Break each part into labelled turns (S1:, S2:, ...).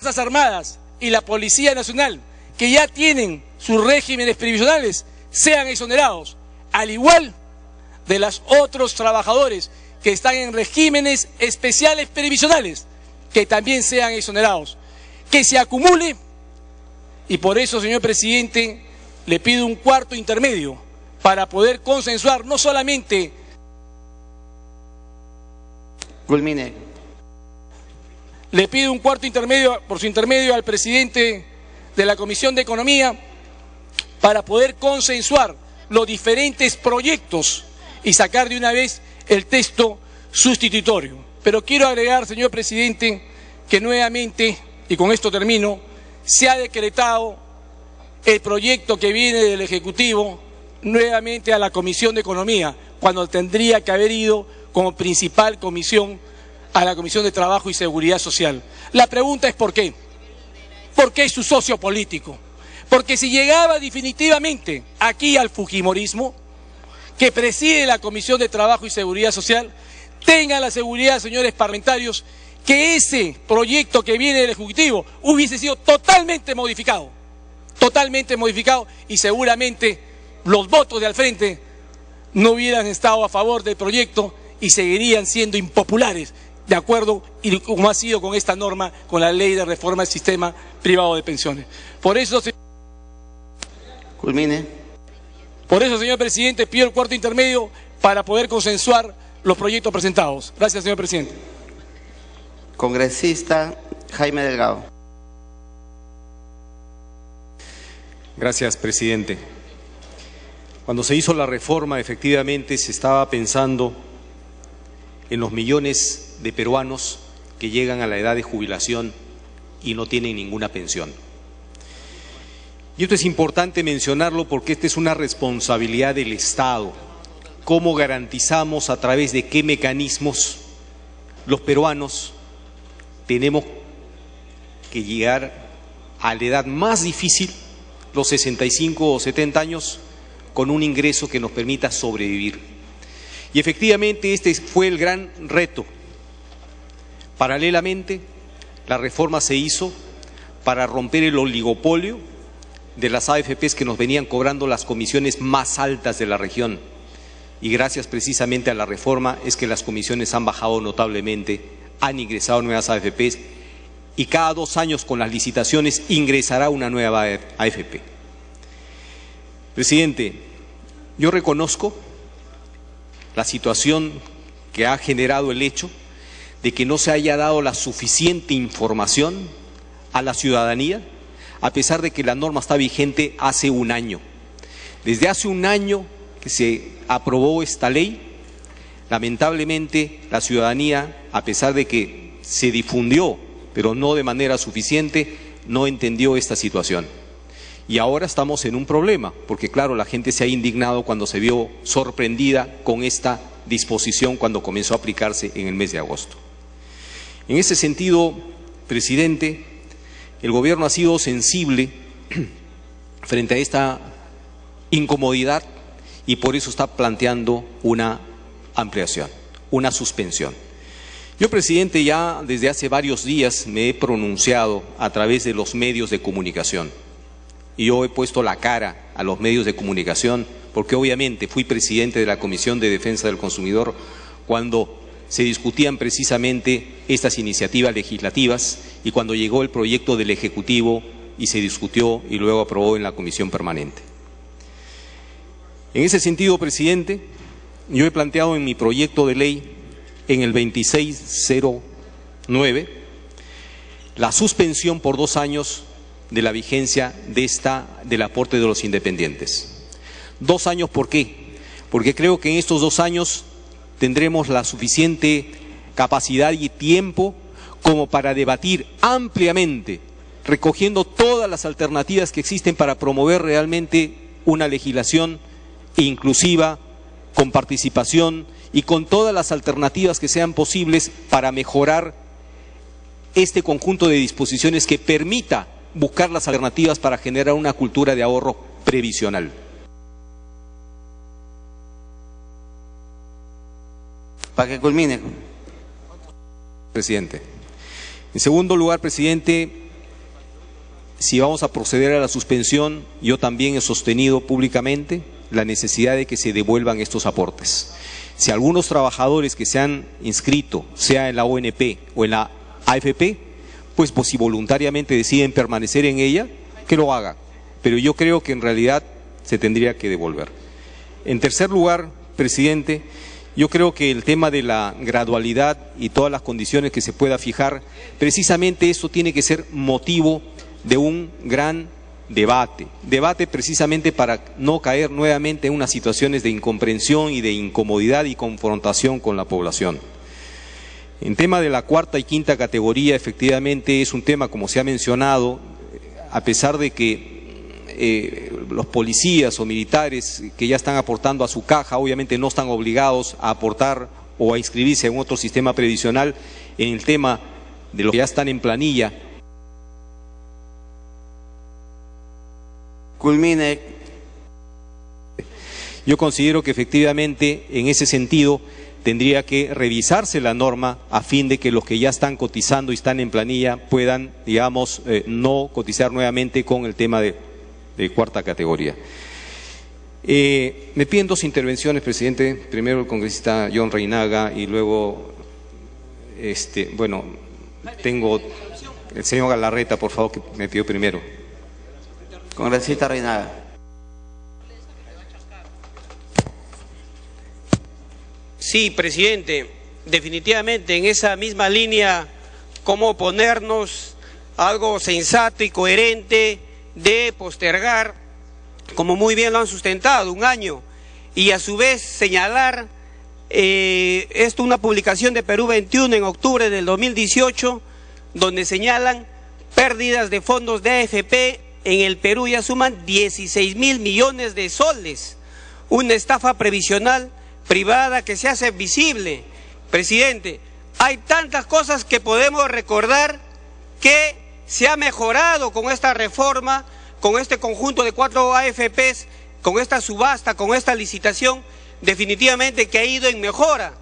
S1: Fuerzas Armadas y la Policía Nacional, que ya tienen sus regímenes previsionales, sean exonerados, al igual de los otros trabajadores que están en regímenes especiales previsionales, que también sean exonerados, que se acumule. Y por eso, señor presidente, le pido un cuarto intermedio para poder consensuar no solamente...
S2: Culmine.
S1: Le pido un cuarto intermedio, por su intermedio, al presidente de la Comisión de Economía, para poder consensuar los diferentes proyectos y sacar de una vez el texto sustitutorio. Pero quiero agregar, señor presidente, que nuevamente, y con esto termino, se ha decretado el proyecto que viene del Ejecutivo nuevamente a la Comisión de Economía, cuando tendría que haber ido como principal comisión a la Comisión de Trabajo y Seguridad Social. La pregunta es ¿por qué? ¿Por qué es su socio político? Porque si llegaba definitivamente aquí al fujimorismo, que preside la Comisión de Trabajo y Seguridad Social, tengan la seguridad, señores parlamentarios, que ese proyecto que viene del Ejecutivo hubiese sido totalmente modificado, y seguramente los votos de al frente no hubieran estado a favor del proyecto y seguirían siendo impopulares, de acuerdo, y como ha sido con esta norma, con la ley de reforma del sistema privado de pensiones. Por eso,
S2: Culmine.
S1: Por eso, señor presidente, pido el cuarto intermedio para poder consensuar los proyectos presentados. Gracias, señor presidente.
S2: Congresista Jaime Delgado.
S3: Gracias, presidente. Cuando se hizo la reforma, efectivamente se estaba pensando en los millones de peruanos que llegan a la edad de jubilación y no tienen ninguna pensión. Y esto es importante mencionarlo porque esta es una responsabilidad del Estado. ¿Cómo garantizamos, a través de qué mecanismos, los peruanos tenemos que llegar a la edad más difícil, los 65 o 70 años, con un ingreso que nos permita sobrevivir? Y efectivamente este fue el gran reto. Paralelamente, la reforma se hizo para romper el oligopolio de las AFPs que nos venían cobrando las comisiones más altas de la región. Y gracias precisamente a la reforma es que las comisiones han bajado notablemente, han ingresado nuevas AFPs y cada 2 años con las licitaciones ingresará una nueva AFP. Presidente, yo reconozco la situación que ha generado el hecho de que no se haya dado la suficiente información a la ciudadanía, a pesar de que la norma está vigente hace un año. Desde hace un año que se aprobó esta ley, lamentablemente la ciudadanía, a pesar de que se difundió, pero no de manera suficiente, no entendió esta situación. Y ahora estamos en un problema, porque claro, la gente se ha indignado cuando se vio sorprendida con esta disposición cuando comenzó a aplicarse en el mes de agosto. En ese sentido, presidente, el gobierno ha sido sensible frente a esta incomodidad y por eso está planteando una ampliación, una suspensión. Yo, presidente, ya desde hace varios días me he pronunciado a través de los medios de comunicación. Y yo he puesto la cara a los medios de comunicación porque obviamente fui presidente de la Comisión de Defensa del Consumidor cuando se discutían precisamente estas iniciativas legislativas y cuando llegó el proyecto del Ejecutivo y se discutió y luego aprobó en la Comisión Permanente. En ese sentido, presidente, yo he planteado en mi proyecto de ley, en el 2609, la suspensión por 2 años de la vigencia del aporte de los independientes. 2 años, ¿por qué? Porque creo que en estos 2 años tendremos la suficiente capacidad y tiempo como para debatir ampliamente, recogiendo todas las alternativas que existen para promover realmente una legislación inclusiva, con participación y con todas las alternativas que sean posibles para mejorar este conjunto de disposiciones que permita buscar las alternativas para generar una cultura de ahorro previsional.
S2: Para que culmine.
S3: Presidente. En segundo lugar, presidente, si vamos a proceder a la suspensión, yo también he sostenido públicamente la necesidad de que se devuelvan estos aportes. Si algunos trabajadores que se han inscrito, sea en la ONP o en la AFP, pues si voluntariamente deciden permanecer en ella, que lo hagan. Pero yo creo que en realidad se tendría que devolver. En tercer lugar, presidente, yo creo que el tema de la gradualidad y todas las condiciones que se pueda fijar, precisamente eso tiene que ser motivo de un gran debate precisamente para no caer nuevamente en unas situaciones de incomprensión y de incomodidad y confrontación con la población. En tema de la cuarta y quinta categoría, efectivamente es un tema, como se ha mencionado, a pesar de que los policías o militares que ya están aportando a su caja, obviamente no están obligados a aportar o a inscribirse en otro sistema previsional. En el tema de los que ya están en planilla,
S2: culmine.
S3: Yo considero que efectivamente en ese sentido tendría que revisarse la norma a fin de que los que ya están cotizando y están en planilla puedan, digamos, no cotizar nuevamente con el tema de cuarta categoría. Me piden dos intervenciones, presidente. Primero el congresista John Reinaga y luego, tengo el señor Galarreta, por favor, que me pidió primero.
S2: Congresista Reinaga.
S4: Sí, presidente, definitivamente en esa misma línea, cómo oponernos a algo sensato y coherente de postergar, como muy bien lo han sustentado, 1 año, y a su vez señalar esto, una publicación de Perú 21 en octubre del 2018, donde señalan pérdidas de fondos de AFP en el Perú ya suman 16.000 millones de soles, una estafa previsional privada que se hace visible. Presidente, hay tantas cosas que podemos recordar que se ha mejorado con esta reforma, con este conjunto de 4 AFPs, con esta subasta, con esta licitación, definitivamente que ha ido en mejora.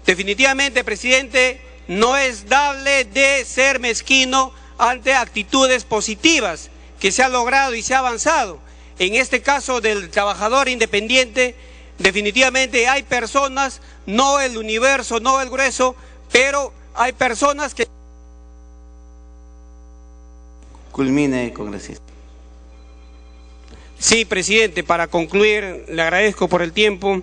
S4: Definitivamente, presidente, no es dable de ser mezquino ante actitudes positivas que se ha logrado y se ha avanzado. En este caso del trabajador independiente, definitivamente hay personas, no el universo, no el grueso, pero hay personas que...
S2: Culmine, congresista.
S4: Sí, presidente, para concluir, le agradezco por el tiempo.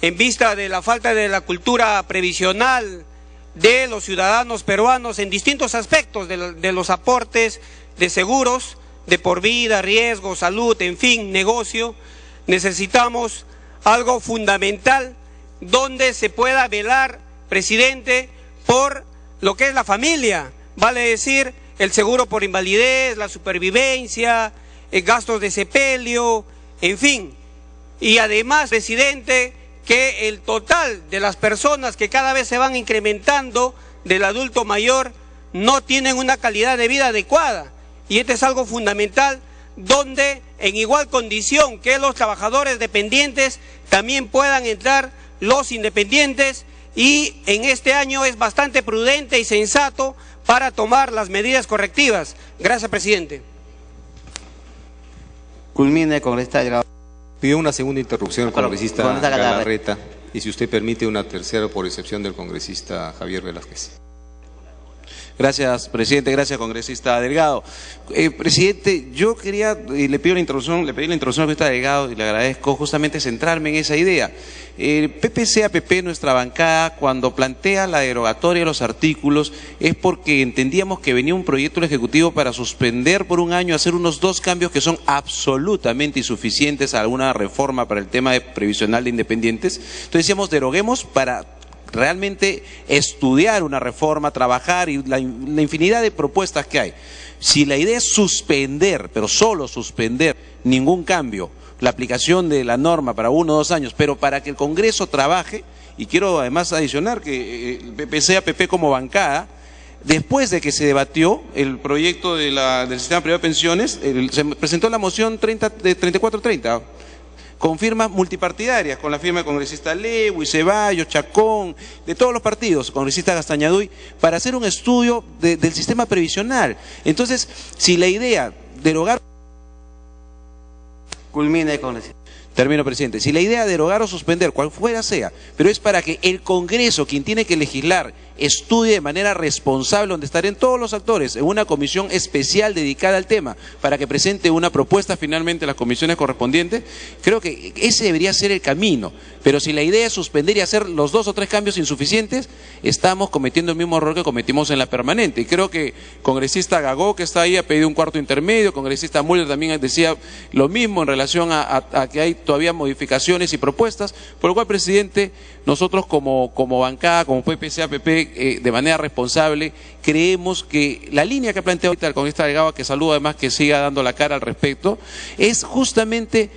S4: En vista de la falta de la cultura previsional de los ciudadanos peruanos en distintos aspectos de los aportes de seguros, de por vida, riesgo, salud, en fin, negocio, necesitamos algo fundamental donde se pueda velar, presidente, por lo que es la familia, vale decir, el seguro por invalidez, la supervivencia, gastos de sepelio, en fin. Y además, presidente, que el total de las personas que cada vez se van incrementando del adulto mayor no tienen una calidad de vida adecuada. Y este es algo fundamental donde en igual condición que los trabajadores dependientes también puedan entrar los independientes, y en este año es bastante prudente y sensato para tomar las medidas correctivas. Gracias, presidente.
S2: Culmine, congresista Delgado.
S3: Pido una segunda interrupción al congresista
S2: Galarreta.
S3: Galarreta y, si usted permite, una tercera por excepción del congresista Javier Velázquez.
S5: Gracias, presidente. Gracias, congresista Delgado. Presidente, yo quería, le pedí la introducción al congresista Delgado y le agradezco justamente centrarme en esa idea. El PPC-APP, nuestra bancada, cuando plantea la derogatoria de los artículos, es porque entendíamos que venía un proyecto del Ejecutivo para suspender por 1 año, hacer unos 2 cambios que son absolutamente insuficientes a alguna reforma para el tema de previsional de independientes. Entonces decíamos, deroguemos para realmente estudiar una reforma, trabajar, y la infinidad de propuestas que hay. Si la idea es suspender, pero solo suspender, ningún cambio, la aplicación de la norma para 1 o 2 años, pero para que el Congreso trabaje, y quiero además adicionar que el PPC-APP como bancada, después de que se debatió el proyecto del sistema privado de pensiones, se presentó la moción 3430. con firmas multipartidarias, con la firma del congresista Lewis, Ceballos, Chacón, de todos los partidos, congresista Gastañaduy, para hacer un estudio del sistema previsional. Entonces, si la idea derogar...
S2: Culmine, congresista.
S5: Termino, presidente. Si la idea de derogar o suspender, cual fuera sea, pero es para que el Congreso, quien tiene que legislar, estudie de manera responsable, donde estarían todos los actores, en una comisión especial dedicada al tema, para que presente una propuesta finalmente a las comisiones correspondientes, creo que ese debería ser el camino. Pero si la idea es suspender y hacer los 2 o 3 cambios insuficientes, estamos cometiendo el mismo error que cometimos en la permanente. Y creo que congresista Gagó, que está ahí, ha pedido un cuarto intermedio, congresista Müller también decía lo mismo en relación a que hay todavía modificaciones y propuestas, por lo cual, presidente, nosotros como bancada, como PPC-APP, de manera responsable, creemos que la línea que ha planteado ahorita el congresista Delgado, que saludo además que siga dando la cara al respecto, es justamente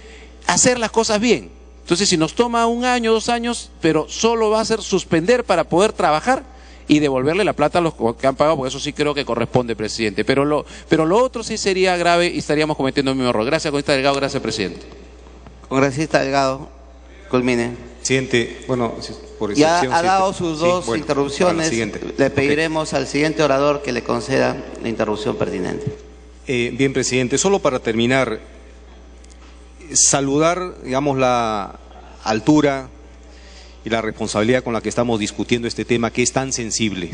S5: hacer las cosas bien. Entonces, si nos toma 1 año, 2 años, pero solo va a ser suspender para poder trabajar y devolverle la plata a los que han pagado, porque eso sí creo que corresponde, presidente. Pero lo otro sí sería grave y estaríamos cometiendo el mismo error. Gracias, congresista Delgado. Gracias, presidente.
S2: Congresista Delgado, culmine.
S3: Presidente, bueno, por
S2: Ya
S3: excepción...
S2: ha dado sus 2 interrupciones. Le pediremos al siguiente orador que le conceda la interrupción pertinente.
S3: Bien, presidente, solo para terminar, saludar, digamos, la altura y la responsabilidad con la que estamos discutiendo este tema, que es tan sensible.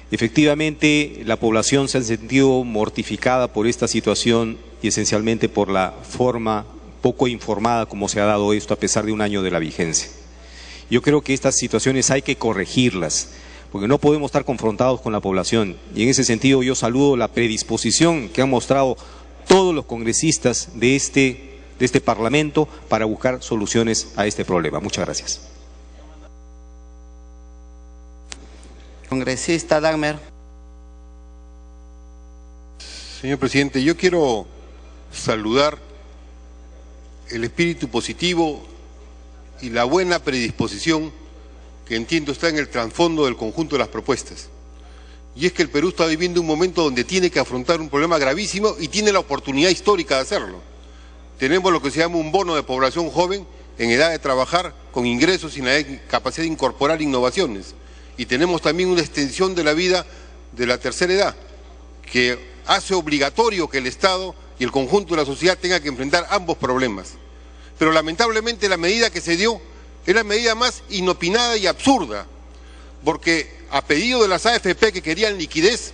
S3: Efectivamente, la población se ha sentido mortificada por esta situación y esencialmente por la forma poco informada como se ha dado esto a pesar de 1 año de la vigencia. Yo creo que estas situaciones hay que corregirlas, porque no podemos estar confrontados con la población. Y en ese sentido yo saludo la predisposición que han mostrado todos los congresistas de este Parlamento para buscar soluciones a este problema. Muchas gracias.
S2: Congresista Dagmer.
S6: Señor presidente, yo quiero saludar el espíritu positivo y la buena predisposición que entiendo está en el trasfondo del conjunto de las propuestas. Y es que el Perú está viviendo un momento donde tiene que afrontar un problema gravísimo y tiene la oportunidad histórica de hacerlo. Tenemos lo que se llama un bono de población joven en edad de trabajar, con ingresos y la capacidad de incorporar innovaciones. Y tenemos también una extensión de la vida de la tercera edad, que hace obligatorio que el Estado y el conjunto de la sociedad tenga que enfrentar ambos problemas. Pero lamentablemente la medida que se dio es la medida más inopinada y absurda, porque a pedido de las AFP que querían liquidez,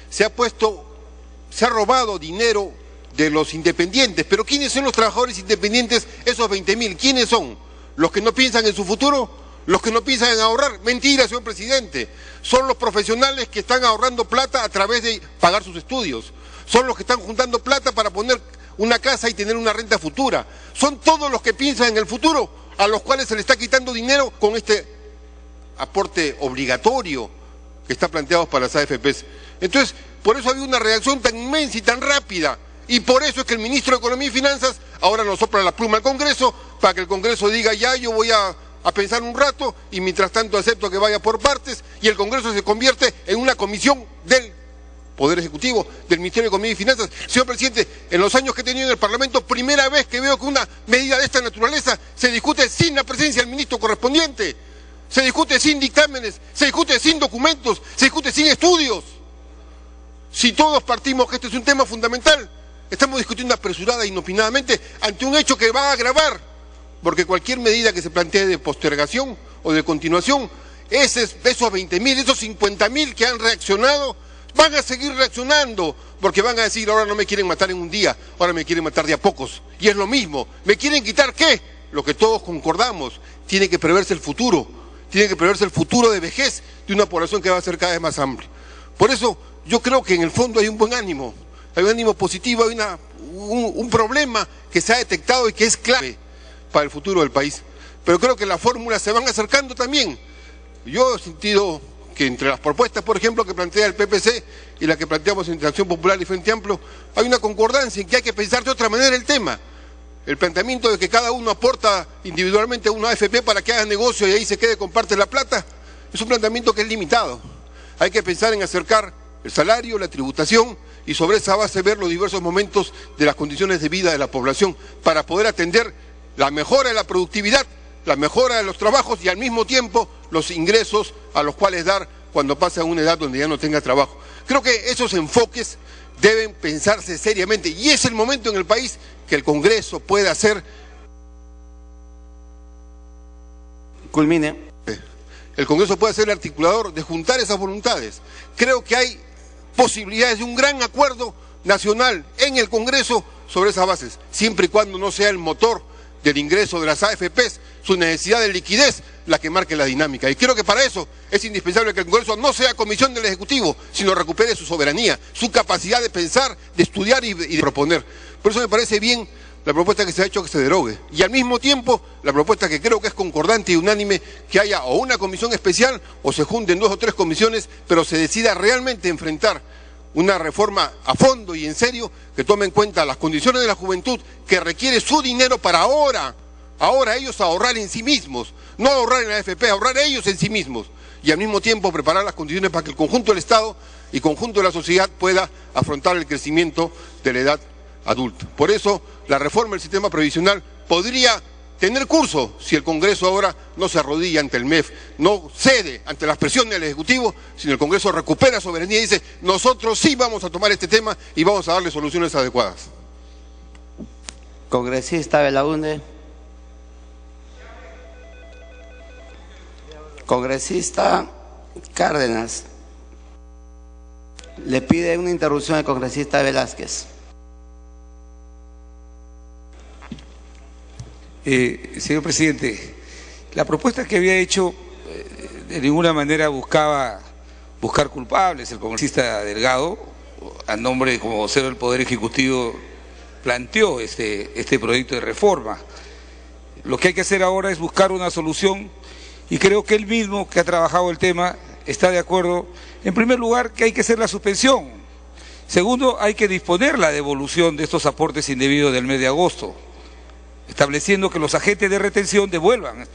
S6: se ha robado dinero de los independientes. Pero ¿quiénes son los trabajadores independientes, esos 20.000? ¿Quiénes son? ¿Los que no piensan en su futuro? ¿Los que no piensan en ahorrar? Mentira, señor presidente. Son los profesionales que están ahorrando plata a través de pagar sus estudios. Son los que están juntando plata para poner una casa y tener una renta futura. Son todos los que piensan en el futuro, a los cuales se les está quitando dinero con este aporte obligatorio que está planteado para las AFPs. Entonces, por eso había una reacción tan inmensa y tan rápida. Y por eso es que el ministro de Economía y Finanzas ahora nos sopla la pluma al Congreso, para que el Congreso diga, ya, yo voy a pensar un rato, y mientras tanto acepto que vaya por partes, y el Congreso se convierte en una comisión del Poder Ejecutivo, del Ministerio de Economía y Finanzas. Señor presidente, en los años que he tenido en el Parlamento, primera vez que veo que una medida de esta naturaleza se discute sin la presencia del ministro correspondiente, se discute sin dictámenes, se discute sin documentos, se discute sin estudios. Si todos partimos que este es un tema fundamental, estamos discutiendo apresurada e inopinadamente ante un hecho que va a agravar, porque cualquier medida que se plantee de postergación o de continuación, esos 20.000, esos 50.000 que han reaccionado, van a seguir reaccionando, porque van a decir, ahora no me quieren matar en un día, ahora me quieren matar de a pocos. Y es lo mismo, ¿me quieren quitar qué? Lo que todos concordamos, tiene que preverse el futuro, tiene que preverse el futuro de vejez de una población que va a ser cada vez más amplia. Por eso yo creo que en el fondo hay un buen ánimo, hay un ánimo positivo, hay un problema que se ha detectado y que es clave para el futuro del país. Pero creo que las fórmulas se van acercando también. Yo he sentido que entre las propuestas, por ejemplo, que plantea el PPC y las que planteamos en Acción Popular y Frente Amplio, hay una concordancia en que hay que pensar de otra manera el tema. El planteamiento de que cada uno aporta individualmente a una AFP para que haga negocio y ahí se quede con parte de la plata, es un planteamiento que es limitado. Hay que pensar en acercar el salario, la tributación, y sobre esa base ver los diversos momentos de las condiciones de vida de la población para poder atender la mejora de la productividad, la mejora de los trabajos y al mismo tiempo los ingresos a los cuales dar cuando pase a una edad donde ya no tenga trabajo. Creo que esos enfoques deben pensarse seriamente y es el momento en el país que el Congreso pueda hacer.
S2: Culmine.
S6: El Congreso puede ser el articulador de juntar esas voluntades. Creo que hay posibilidades de un gran acuerdo nacional en el Congreso sobre esas bases, siempre y cuando no sea el motor del ingreso de las AFPs, su necesidad de liquidez, la que marque la dinámica. Y creo que para eso es indispensable que el Congreso no sea comisión del Ejecutivo, sino recupere su soberanía, su capacidad de pensar, de estudiar y de proponer. Por eso me parece bien la propuesta que se ha hecho que se derogue. Y al mismo tiempo, la propuesta que creo que es concordante y unánime, que haya o una comisión especial o se junten 2 o 3 comisiones, pero se decida realmente enfrentar una reforma a fondo y en serio que tome en cuenta las condiciones de la juventud, que requiere su dinero para ahora ellos ahorrar en sí mismos, no ahorrar en la AFP, ahorrar ellos en sí mismos, y al mismo tiempo preparar las condiciones para que el conjunto del Estado y conjunto de la sociedad pueda afrontar el crecimiento de la edad adulta. Por eso, la reforma del sistema previsional podría tener curso si el Congreso ahora no se arrodilla ante el MEF, no cede ante las presiones del Ejecutivo, sino el Congreso recupera soberanía y dice, nosotros sí vamos a tomar este tema y vamos a darle soluciones adecuadas.
S2: Congresista Belaúnde. Congresista Cárdenas. Le pide una interrupción al congresista Velázquez.
S7: Señor presidente, la propuesta que había hecho de ninguna manera buscaba buscar culpables. El congresista Delgado, a nombre como vocero del Poder Ejecutivo, planteó este proyecto de reforma. Lo que hay que hacer ahora es buscar una solución y creo que él mismo, que ha trabajado el tema, está de acuerdo. En primer lugar, que hay que hacer la suspensión. Segundo, hay que disponer la devolución de estos aportes indebidos del mes de agosto, estableciendo que los agentes de retención devuelvan.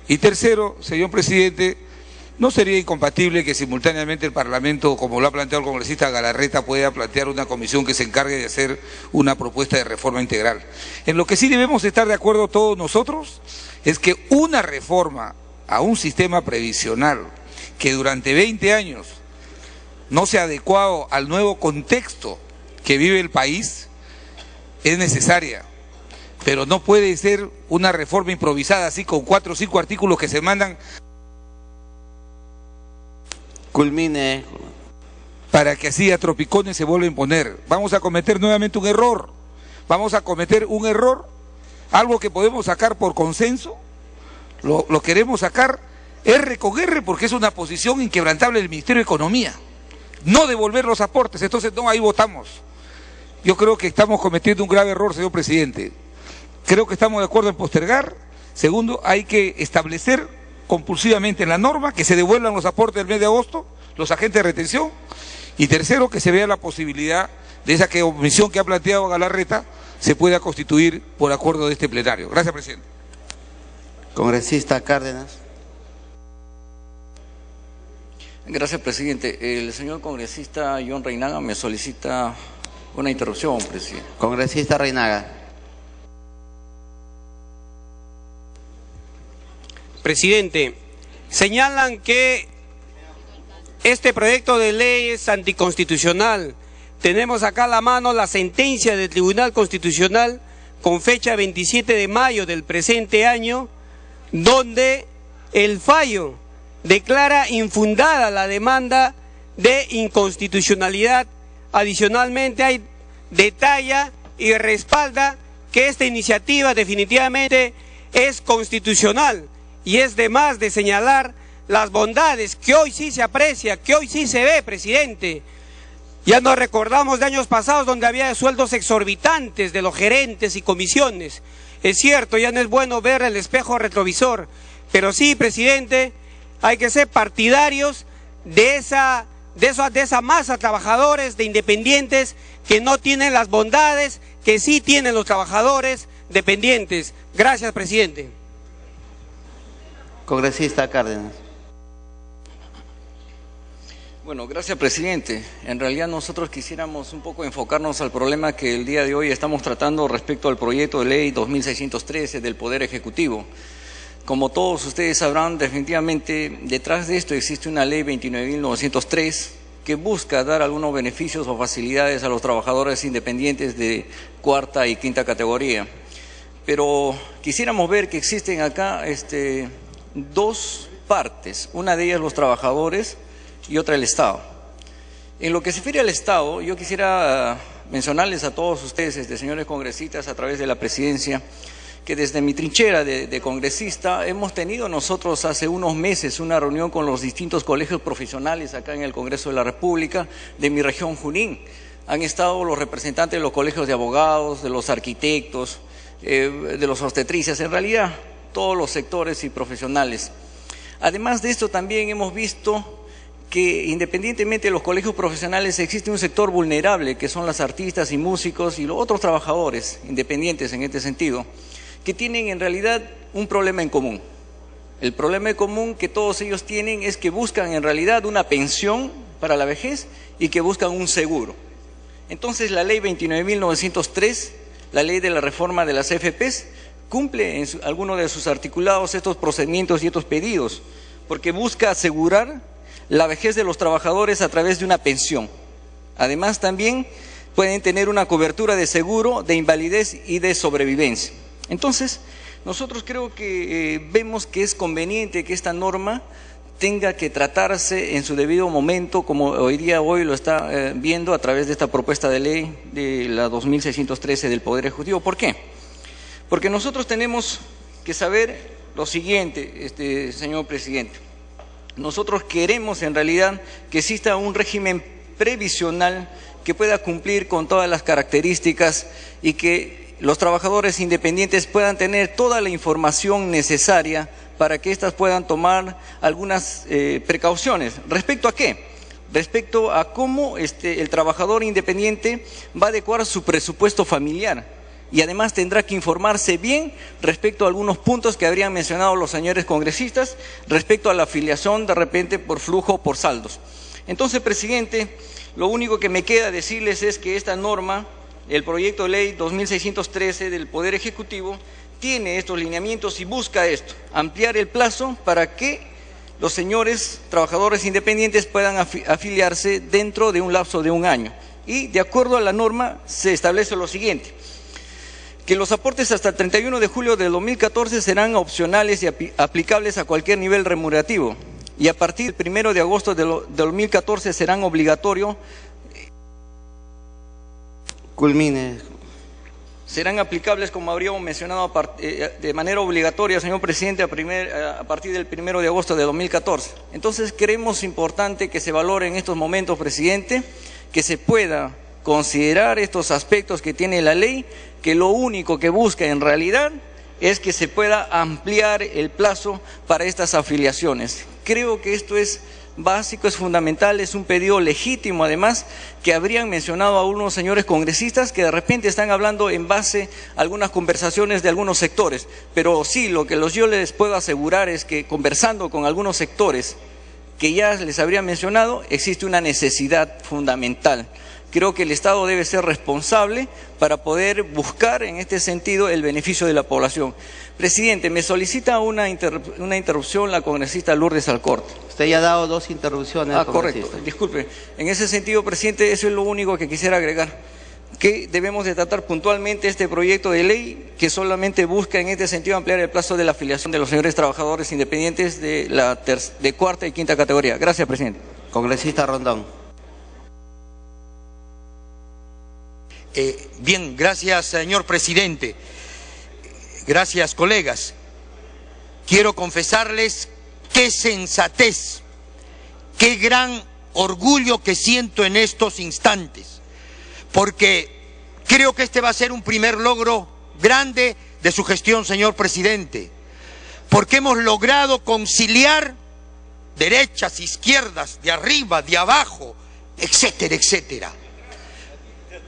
S7: Y tercero, señor presidente, ¿no sería incompatible que simultáneamente el Parlamento, como lo ha planteado el congresista Galarreta, pueda plantear una comisión que se encargue de hacer una propuesta de reforma integral? En lo que sí debemos estar de acuerdo todos nosotros es que una reforma a un sistema previsional que durante 20 años no se ha adecuado al nuevo contexto que vive el país es necesaria, pero no puede ser una reforma improvisada así con 4 o 5 artículos que se mandan.
S2: Culmine.
S7: Para que así a tropicones se vuelva a imponer. Vamos a cometer nuevamente un error. Vamos a cometer un error, algo que podemos sacar por consenso, lo queremos sacar R con R porque es una posición inquebrantable del Ministerio de Economía. No devolver los aportes, entonces no, ahí votamos. Yo creo que estamos cometiendo un grave error, señor presidente. Creo que estamos de acuerdo en postergar. Segundo, hay que establecer compulsivamente en la norma que se devuelvan los aportes del mes de agosto, los agentes de retención. Y tercero, que se vea la posibilidad de esa comisión que ha planteado Galarreta se pueda constituir por acuerdo de este plenario. Gracias, presidente.
S2: Congresista Cárdenas.
S8: Gracias, presidente. El señor congresista John Reinaga me solicita una interrupción, presidente.
S2: Congresista Reinaga.
S4: Presidente, señalan que este proyecto de ley es anticonstitucional. Tenemos acá a la mano la sentencia del Tribunal Constitucional con fecha 27 de mayo del presente año, donde el fallo declara infundada la demanda de inconstitucionalidad. Adicionalmente detalla y respalda que esta iniciativa definitivamente es constitucional y es de más de señalar las bondades que hoy sí se aprecia, que hoy sí se ve, presidente. Ya nos recordamos de años pasados donde había sueldos exorbitantes de los gerentes y comisiones. Es cierto, ya no es bueno ver el espejo retrovisor, pero sí, presidente, hay que ser partidarios de esa masa de trabajadores, de independientes que no tienen las bondades que sí tienen los trabajadores dependientes. Gracias, presidente.
S2: Congresista Cárdenas.
S8: Bueno, gracias, presidente. En realidad nosotros quisiéramos un poco enfocarnos al problema que el día de hoy estamos tratando respecto al proyecto de ley 2613 del Poder Ejecutivo. Como todos ustedes sabrán, definitivamente detrás de esto existe una ley 29.903 que busca dar algunos beneficios o facilidades a los trabajadores independientes de cuarta y quinta categoría. Pero quisiéramos ver que existen acá dos partes, una de ellas los trabajadores y otra el Estado. En lo que se refiere al Estado, yo quisiera mencionarles a todos ustedes, señores congresistas, a través de la presidencia, que desde mi trinchera de congresista hemos tenido nosotros hace unos meses una reunión con los distintos colegios profesionales acá en el Congreso de la República de mi región Junín. Han estado los representantes de los colegios de abogados, de los arquitectos, de los obstetricias, en realidad todos los sectores y profesionales. Además de esto también hemos visto que independientemente de los colegios profesionales existe un sector vulnerable que son las artistas y músicos y los otros trabajadores independientes en este sentido, que tienen en realidad un problema en común. El problema en común que todos ellos tienen es que buscan en realidad una pensión para la vejez y que buscan un seguro. Entonces la ley 29.903, la ley de la reforma de las AFPs, cumple en alguno de sus articulados estos procedimientos y estos pedidos, porque busca asegurar la vejez de los trabajadores a través de una pensión. Además también pueden tener una cobertura de seguro, de invalidez y de sobrevivencia. Entonces, nosotros creo que vemos que es conveniente que esta norma tenga que tratarse en su debido momento, como hoy lo está viendo a través de esta propuesta de ley de la 2613 del Poder Ejecutivo. ¿Por qué? Porque nosotros tenemos que saber lo siguiente, señor presidente. Nosotros queremos en realidad que exista un régimen previsional que pueda cumplir con todas las características y que los trabajadores independientes puedan tener toda la información necesaria para que éstas puedan tomar algunas precauciones. ¿Respecto a qué? Respecto a cómo el trabajador independiente va a adecuar su presupuesto familiar. Y además tendrá que informarse bien respecto a algunos puntos que habrían mencionado los señores congresistas, respecto a la afiliación de repente por flujo o por saldos. Entonces, presidente, lo único que me queda decirles es que esta norma, el proyecto de ley 2613 del Poder Ejecutivo, tiene estos lineamientos y busca esto, ampliar el plazo para que los señores trabajadores independientes puedan afiliarse dentro de un lapso de un año. Y de acuerdo a la norma se establece lo siguiente: que los aportes hasta el 31 de julio de 2014 serán opcionales y aplicables a cualquier nivel remunerativo, y a partir del 1 de agosto de 2014 serán obligatorios.
S2: Culmine.
S8: Serán aplicables, como habríamos mencionado, de manera obligatoria, señor presidente, a partir del 1 de agosto de 2014. Entonces creemos importante que se valore en estos momentos, presidente, que se pueda considerar estos aspectos que tiene la ley, que lo único que busca en realidad es que se pueda ampliar el plazo para estas afiliaciones. Creo que esto es básico, es fundamental, es un pedido legítimo además, que habrían mencionado a unos señores congresistas que de repente están hablando en base a algunas conversaciones de algunos sectores, pero sí, lo que yo les puedo asegurar es que conversando con algunos sectores que ya les habría mencionado, existe una necesidad fundamental. Creo que el Estado debe ser responsable para poder buscar en este sentido el beneficio de la población. Presidente, me solicita una interrupción la congresista Lourdes Alcorte.
S2: Usted ya ha dado dos interrupciones.
S8: Correcto. Disculpe. En ese sentido, presidente, eso es lo único que quisiera agregar. Que debemos de tratar puntualmente este proyecto de ley que solamente busca en este sentido ampliar el plazo de la afiliación de los señores trabajadores independientes de cuarta y quinta categoría. Gracias, presidente.
S2: Congresista Rondón.
S9: Bien, gracias, señor presidente. Gracias, colegas. Quiero confesarles qué sensatez, qué gran orgullo que siento en estos instantes, porque creo que este va a ser un primer logro grande de su gestión, señor presidente, porque hemos logrado conciliar derechas, izquierdas, de arriba, de abajo, etcétera, etcétera.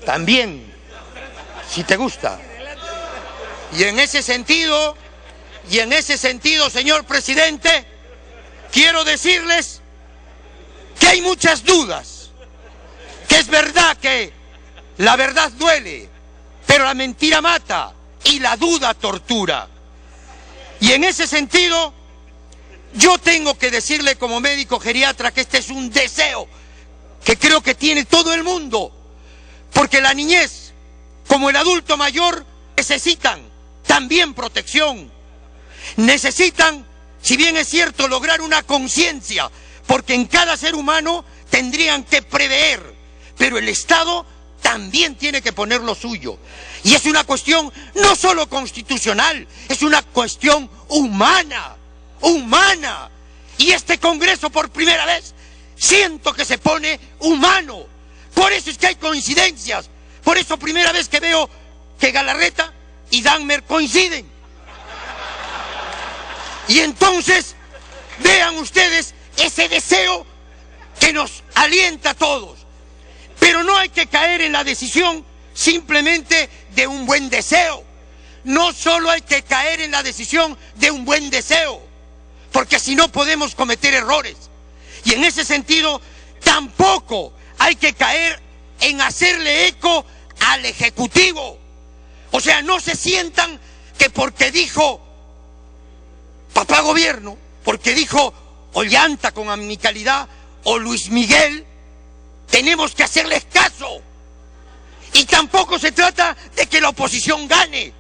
S9: También, si te gusta. Y en ese sentido, señor presidente, quiero decirles que hay muchas dudas, que es verdad que la verdad duele, pero la mentira mata y la duda tortura. Y en ese sentido, yo tengo que decirle como médico geriatra que este es un deseo que creo que tiene todo el mundo, porque la niñez, como el adulto mayor, necesitan también protección, necesitan, si bien es cierto, lograr una conciencia, porque en cada ser humano tendrían que prever, pero el Estado también tiene que poner lo suyo. Y es una cuestión no solo constitucional, es una cuestión humana, humana. Y este Congreso por primera vez siento que se pone humano. Por eso es que hay coincidencias. Por eso primera vez que veo que Galarreta y Dahmer coinciden. Y entonces vean ustedes ese deseo que nos alienta a todos. Pero no hay que caer en la decisión simplemente de un buen deseo. No solo hay que caer en la decisión de un buen deseo, porque si no podemos cometer errores. Y en ese sentido tampoco hay que caer en hacerle eco al Ejecutivo. O sea, no se sientan que porque dijo papá gobierno, porque dijo Ollanta con amicalidad o Luis Miguel, tenemos que hacerles caso. Y tampoco se trata de que la oposición gane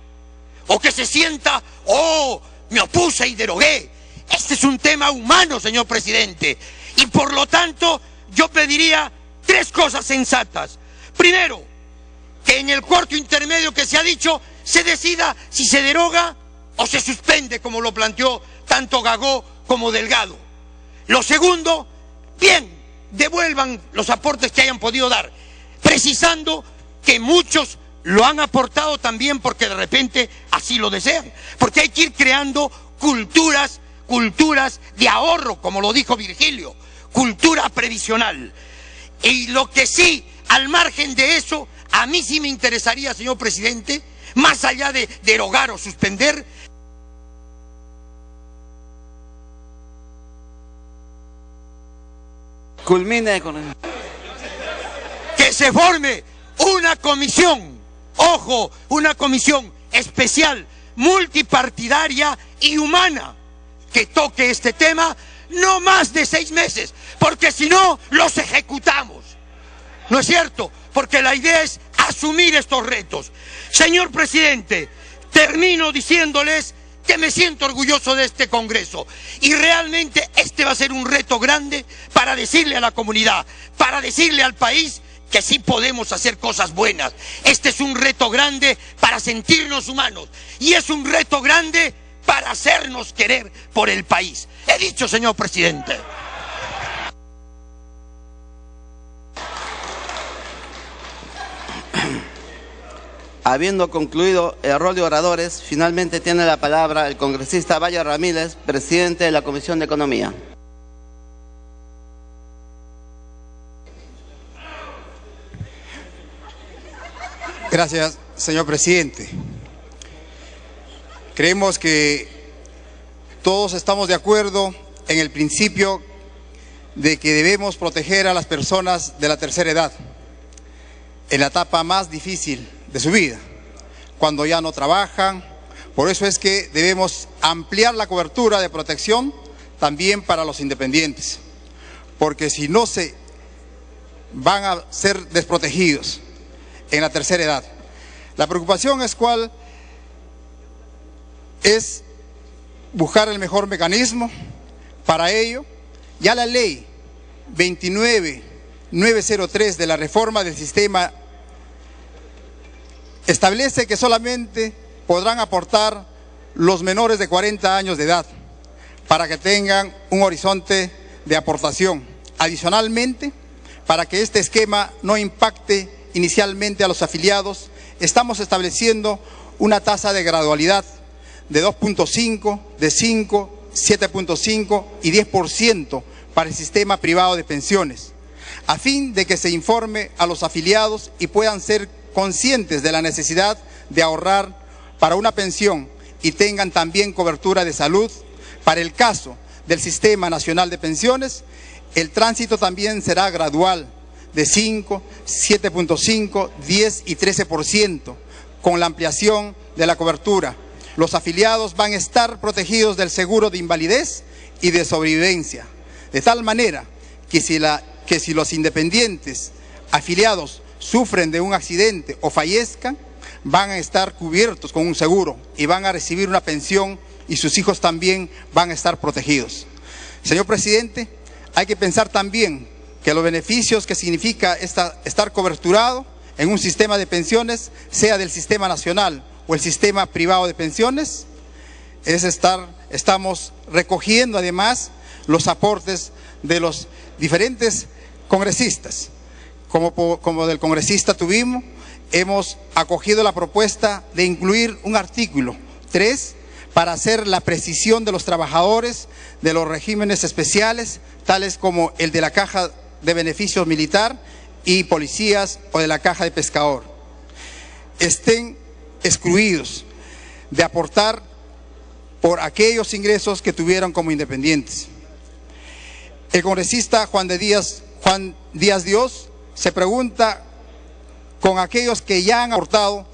S9: o que se sienta, oh, me opuse y derogué. Este es un tema humano, señor presidente, y por lo tanto yo pediría tres cosas sensatas. Primero, que en el cuarto intermedio que se ha dicho se decida si se deroga o se suspende, como lo planteó tanto Gagó como Delgado. Lo segundo, bien, devuelvan los aportes que hayan podido dar, precisando que muchos lo han aportado también porque de repente así lo desean, porque hay que ir creando culturas de ahorro, como lo dijo Virgilio, cultura previsional. Y lo que sí, al margen de eso, a mí sí me interesaría, señor presidente, más allá de derogar o suspender,
S2: culmine con el...
S9: que se forme una comisión, ojo, una comisión especial, multipartidaria y humana, que toque este tema no más de 6 meses, porque si no, los ejecutamos. ¿No es cierto? Porque la idea es asumir estos retos. Señor presidente, termino diciéndoles que me siento orgulloso de este Congreso y realmente este va a ser un reto grande para decirle a la comunidad, para decirle al país que sí podemos hacer cosas buenas. Este es un reto grande para sentirnos humanos y es un reto grande para hacernos querer por el país. He dicho, señor presidente.
S2: Habiendo concluido el rol de oradores, finalmente tiene la palabra el congresista Valle Ramírez, presidente de la Comisión de Economía.
S10: Gracias, señor presidente. Creemos que todos estamos de acuerdo en el principio de que debemos proteger a las personas de la tercera edad en la etapa más difícil de su vida, cuando ya no trabajan. Por eso es que debemos ampliar la cobertura de protección también para los independientes, porque si no se van a ser desprotegidos en la tercera edad. La preocupación es cuál es buscar el mejor mecanismo para ello. Ya la ley 29903 de la reforma del sistema establece que solamente podrán aportar los menores de 40 años de edad para que tengan un horizonte de aportación. Adicionalmente, para que este esquema no impacte inicialmente a los afiliados, estamos estableciendo una tasa de gradualidad de 2.5, de 5, 7.5 y 10% para el sistema privado de pensiones, a fin de que se informe a los afiliados y puedan ser conscientes de la necesidad de ahorrar para una pensión y tengan también cobertura de salud para el caso del Sistema Nacional de Pensiones El tránsito también será gradual, de 5, 7.5, 10 y 13%, con la ampliación de la cobertura. Los afiliados van a estar protegidos del seguro de invalidez y de sobrevivencia, de tal manera que si los independientes afiliados sufren de un accidente o fallezcan, van a estar cubiertos con un seguro y van a recibir una pensión y sus hijos también van a estar protegidos. Señor presidente, hay que pensar también que los beneficios que significa estar coberturado en un sistema de pensiones, sea del sistema nacional o el sistema privado de pensiones, estamos recogiendo además los aportes de los diferentes congresistas. Como del congresista tuvimos, hemos acogido la propuesta de incluir un artículo 3 para hacer la precisión de los trabajadores de los regímenes especiales, tales como el de la Caja de Beneficios Militar y policías o de la Caja de Pescador. Estén excluidos de aportar por aquellos ingresos que tuvieron como independientes. El congresista Juan Díaz Dios se pregunta, con aquellos que ya han aportado,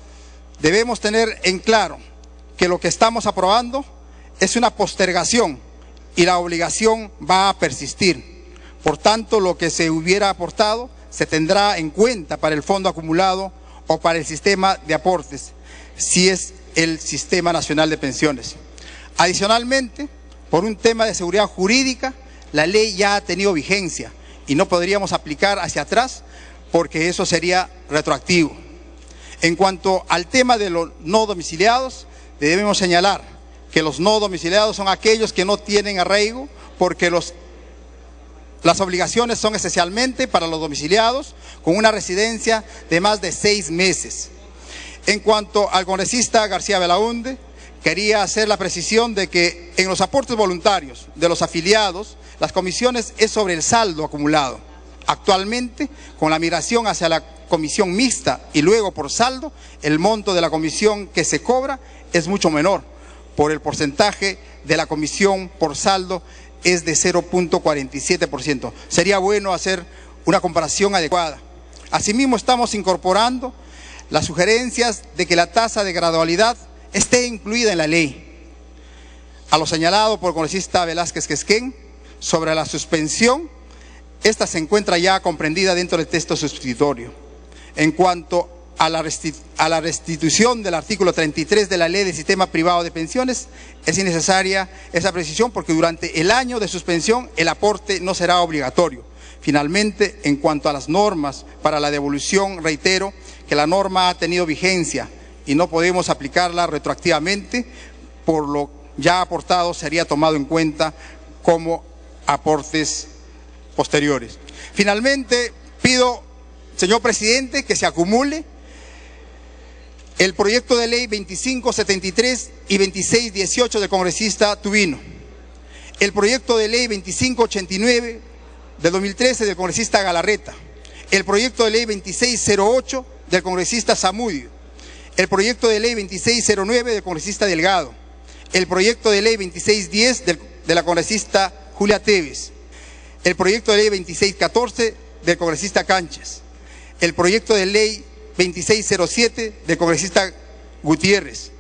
S10: debemos tener en claro que lo que estamos aprobando es una postergación y la obligación va a persistir. Por tanto, lo que se hubiera aportado se tendrá en cuenta para el fondo acumulado o para el sistema de aportes, si es el Sistema Nacional de Pensiones. Adicionalmente, por un tema de seguridad jurídica, la ley ya ha tenido vigencia y no podríamos aplicar hacia atrás porque eso sería retroactivo. En cuanto al tema de los no domiciliados, debemos señalar que los no domiciliados son aquellos que no tienen arraigo, porque las obligaciones son esencialmente para los domiciliados con una residencia de más de 6 meses. En cuanto al congresista García Belaúnde, quería hacer la precisión de que en los aportes voluntarios de los afiliados, las comisiones es sobre el saldo acumulado. Actualmente, con la migración hacia la comisión mixta y luego por saldo, el monto de la comisión que se cobra es mucho menor, por el porcentaje de la comisión por saldo es de 0.47%. Sería bueno hacer una comparación adecuada. Asimismo, estamos incorporando las sugerencias de que la tasa de gradualidad esté incluida en la ley. A lo señalado por el congresista Velázquez Quesquén sobre la suspensión, esta se encuentra ya comprendida dentro del texto sustitutorio. En cuanto a la restitución del artículo 33 de la Ley del Sistema Privado de Pensiones, es innecesaria esa precisión porque durante el año de suspensión el aporte no será obligatorio. Finalmente, en cuanto a las normas para la devolución, reitero que la norma ha tenido vigencia y no podemos aplicarla retroactivamente, por lo ya aportado sería tomado en cuenta como aportes posteriores. Finalmente, pido, señor presidente, que se acumule el proyecto de ley 2573 y 2618 del congresista Tubino, el proyecto de ley 2589 de 2013 del congresista Galarreta, el proyecto de ley 2608 del congresista Zamudio, el proyecto de ley 2609 del congresista Delgado, el proyecto de ley 2610 de la congresista Julia Tevez, el proyecto de ley 2614 del congresista Canchas, el proyecto de ley 2607 del congresista Gutiérrez,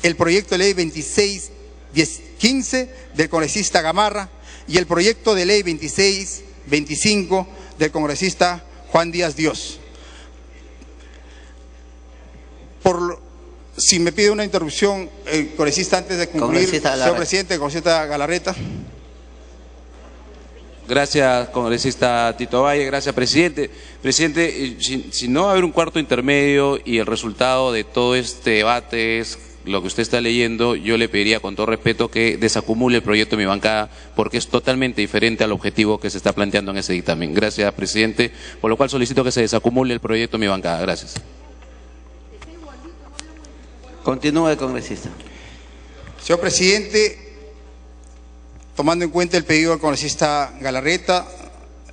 S10: el proyecto de ley 2615 del congresista Gamarra y el proyecto de ley 2625 del congresista Juan Díaz Dios. Si me pide una interrupción, congresista, antes de concluir, señor presidente, congresista Galarreta.
S5: Gracias, congresista Tito Valle. Gracias, presidente. Presidente, si no va a haber un cuarto intermedio y el resultado de todo este debate es lo que usted está leyendo, yo le pediría con todo respeto que desacumule el proyecto de mi bancada porque es totalmente diferente al objetivo que se está planteando en ese dictamen. Gracias, presidente. Por lo cual solicito que se desacumule el proyecto de mi bancada. Gracias.
S2: Continúe, congresista.
S10: Señor presidente, tomando en cuenta el pedido del congresista Galarreta,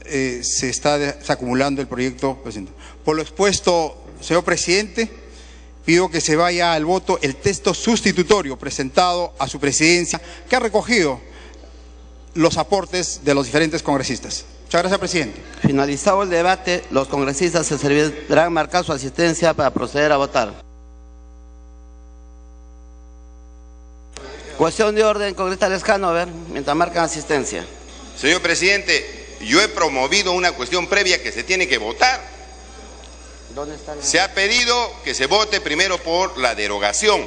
S10: se está desacumulando el proyecto. Por lo expuesto, señor presidente, pido que se vaya al voto el texto sustitutorio presentado a su presidencia, que ha recogido los aportes de los diferentes congresistas. Muchas gracias, presidente.
S2: Finalizado el debate, los congresistas se servirán marcar su asistencia para proceder a votar. Cuestión de orden, congresista Lescano, a ver, mientras marcan asistencia.
S11: Señor presidente, yo he promovido una cuestión previa que se tiene que votar.
S2: ¿Dónde está?
S11: Se ha pedido que se vote primero por la derogación.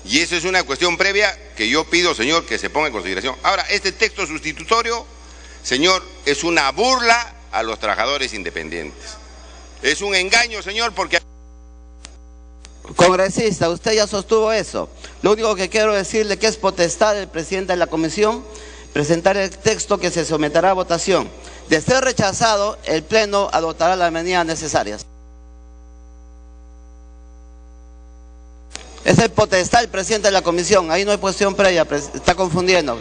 S11: Y eso es una cuestión previa que yo pido, señor, que se ponga en consideración. Ahora, este texto sustitutorio, señor, es una burla a los trabajadores independientes. Es un engaño, señor, porque...
S2: Congresista, usted ya sostuvo eso. Lo único que quiero decirle que es potestad del presidente de la comisión presentar el texto que se someterá a votación. De ser rechazado, el Pleno adoptará las medidas necesarias. Es el potestad del presidente de la comisión, ahí no hay cuestión previa, está confundiendo.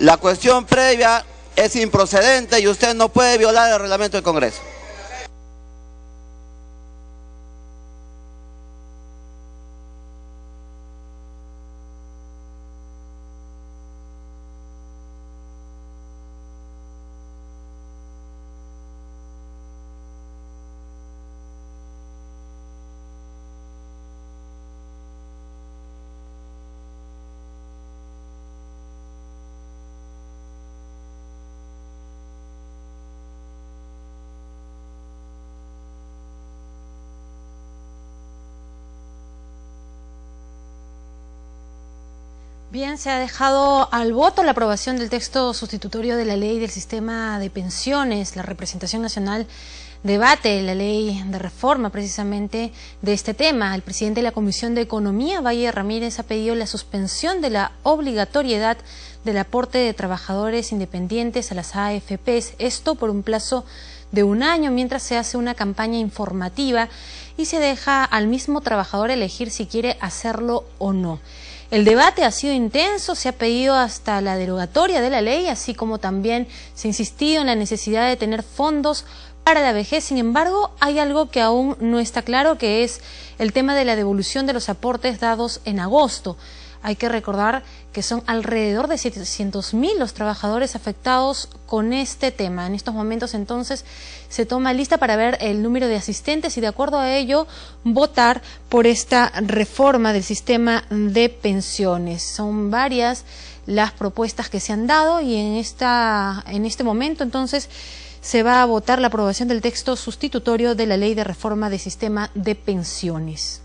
S2: La cuestión previa es improcedente y usted no puede violar el reglamento del Congreso.
S12: Bien, se ha dejado al voto la aprobación del texto sustitutorio de la ley del sistema de pensiones. La representación nacional debate la ley de reforma precisamente de este tema. El presidente de la Comisión de Economía, Valle Ramírez, ha pedido la suspensión de la obligatoriedad del aporte de trabajadores independientes a las AFPs. Esto por un plazo de 1 año, mientras se hace una campaña informativa y se deja al mismo trabajador elegir si quiere hacerlo o no. El debate ha sido intenso, se ha pedido hasta la derogatoria de la ley, así como también se ha insistido en la necesidad de tener fondos para la vejez. Sin embargo, hay algo que aún no está claro, que es el tema de la devolución de los aportes dados en agosto. Hay que recordar que son alrededor de 700.000 los trabajadores afectados con este tema. En estos momentos, entonces, se toma lista para ver el número de asistentes y, de acuerdo a ello, votar por esta reforma del sistema de pensiones. Son varias las propuestas que se han dado y en este momento, entonces, se va a votar la aprobación del texto sustitutorio de la ley de reforma del sistema de pensiones.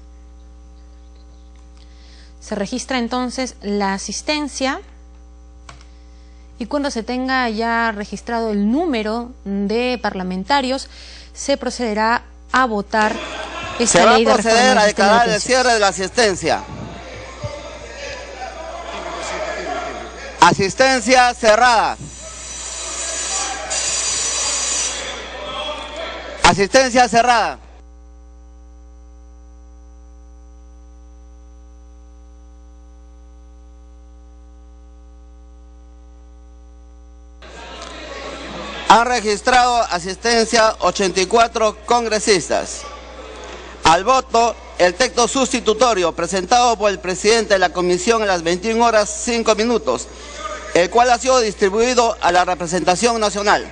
S12: Se registra entonces la asistencia y cuando se tenga ya registrado el número de parlamentarios, se procederá a votar esta ley de reforma.
S2: Se va a proceder a declarar el cierre de la asistencia. Asistencia cerrada. Asistencia cerrada. Han registrado asistencia 84 congresistas. Al voto, el texto sustitutorio presentado por el presidente de la comisión a las 21 horas 5 minutos, el cual ha sido distribuido a la representación nacional.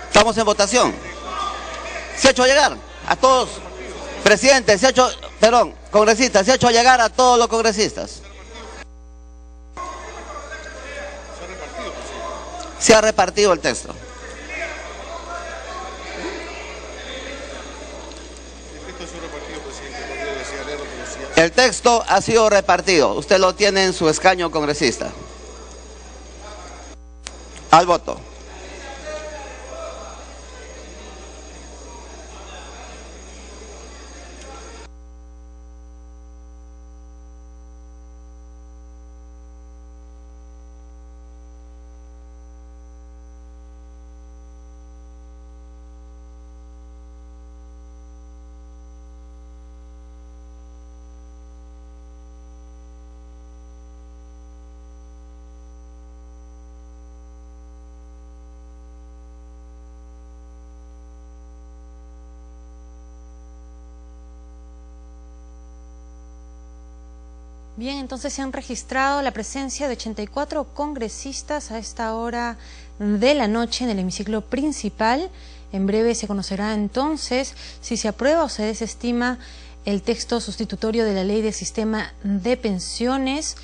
S2: Estamos en votación. Se ha hecho llegar a todos. Presidente, congresistas, se ha hecho llegar a todos los congresistas. Se ha repartido el texto. El texto ha sido repartido. Usted lo tiene en su escaño, congresista. Al voto.
S12: Bien, entonces se han registrado la presencia de 84 congresistas a esta hora de la noche en el hemiciclo principal. En breve se conocerá entonces si se aprueba o se desestima el texto sustitutorio de la ley del sistema de pensiones.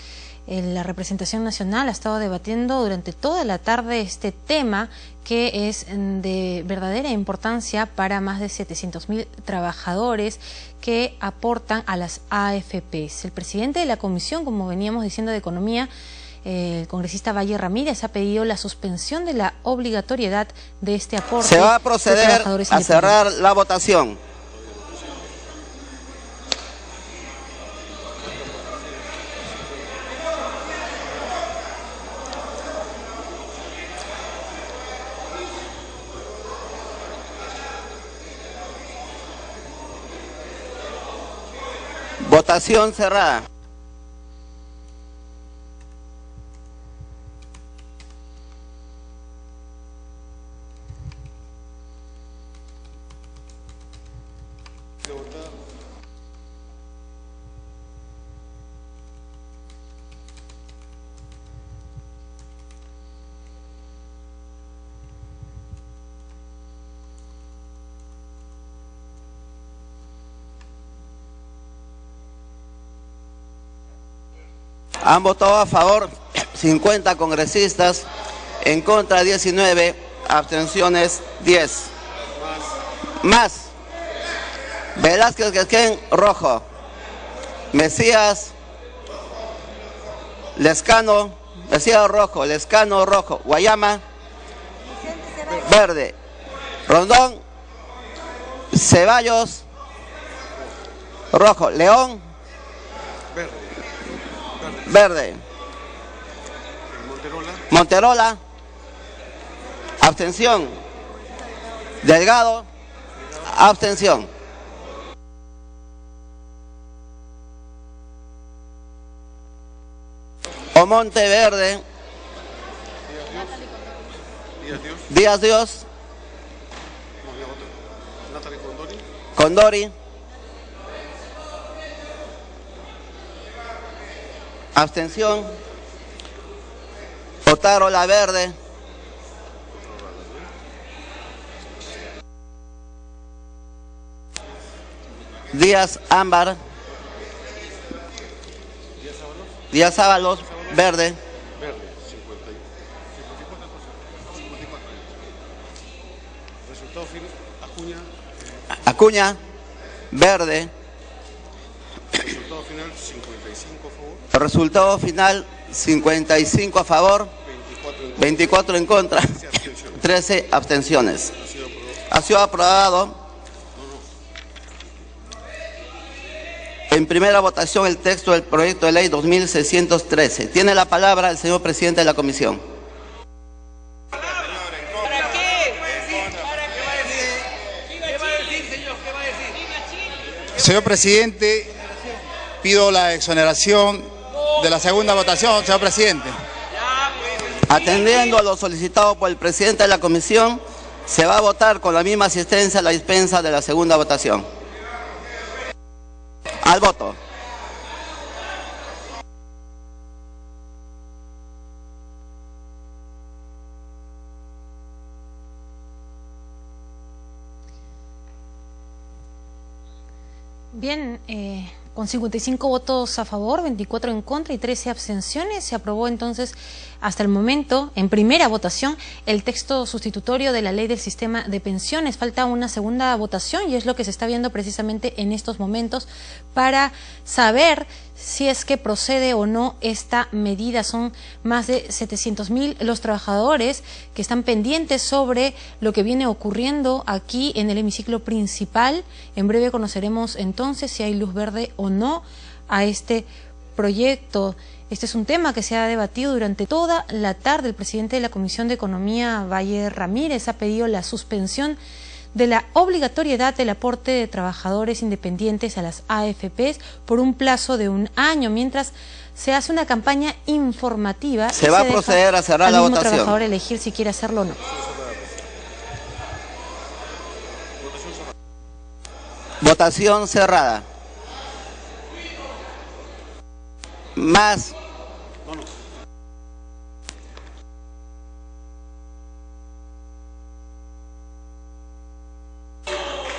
S12: La representación nacional ha estado debatiendo durante toda la tarde este tema que es de verdadera importancia para más de 700.000 trabajadores que aportan a las AFPs. El presidente de la Comisión, como veníamos diciendo, de Economía, el congresista Valle Ramírez, ha pedido la suspensión de la obligatoriedad de este aporte.
S2: Se va a proceder a cerrar la votación. Votación cerrada. Han votado a favor 50 congresistas, en contra 19, abstenciones 10. Más. Velázquez Quezquén, rojo. Mesías, Lescano, Mesías rojo, Lescano rojo. Guayama, verde. Rondón, Ceballos, rojo. León, verde. Monterola, abstención. Delgado, abstención. Omonte, verde. Díaz Dios. Condori. Abstención. Otárola, verde. Díaz Ámbar. Díaz Ábalos, verde.
S6: Resultado final,
S2: Acuña, verde.
S6: Resultado final, 55 a favor.
S2: Resultado final, 55 a favor, 24 en contra, 13 abstenciones. Ha sido aprobado. En primera votación el texto del proyecto de ley 2613. Tiene la palabra el señor presidente de la comisión.
S10: Señor presidente, pido la exoneración de la segunda votación, señor presidente.
S2: Atendiendo a lo solicitado por el presidente de la comisión, se va a votar con la misma asistencia a la dispensa de la segunda votación. Al voto.
S12: Bien, con 55 votos a favor, 24 en contra y 13 abstenciones, se aprobó entonces hasta el momento, en primera votación, el texto sustitutorio de la ley del sistema de pensiones. Falta una segunda votación y es lo que se está viendo precisamente en estos momentos para saber si es que procede o no esta medida. Son más de 700.000 los trabajadores que están pendientes sobre lo que viene ocurriendo aquí en el hemiciclo principal. En breve conoceremos entonces si hay luz verde o no a este proyecto. Este es un tema que se ha debatido durante toda la tarde. El presidente de la Comisión de Economía, Valle Ramírez, ha pedido la suspensión de la obligatoriedad del aporte de trabajadores independientes a las AFPs por un plazo de 1 año, mientras se hace una campaña informativa.
S2: Se va a proceder a cerrar la votación. Al
S12: trabajador elegir si quiere hacerlo o no.
S2: Votación cerrada. Más.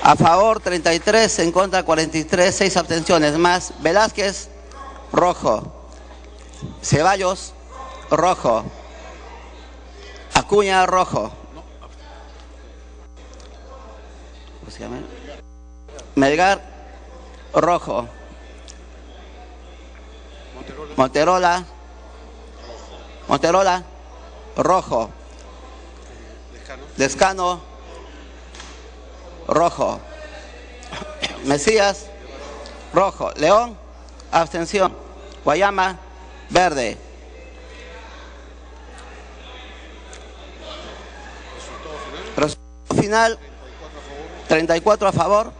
S2: A favor 33, en contra 43, 6 abstenciones. Más. Velázquez, rojo. Ceballos, rojo. Acuña, rojo. ¿Cómo se llama? Melgar, rojo. Monterola, rojo. Lescano, rojo. Mesías, rojo. León, abstención. Guayama, verde. Resultado final, 34 a favor,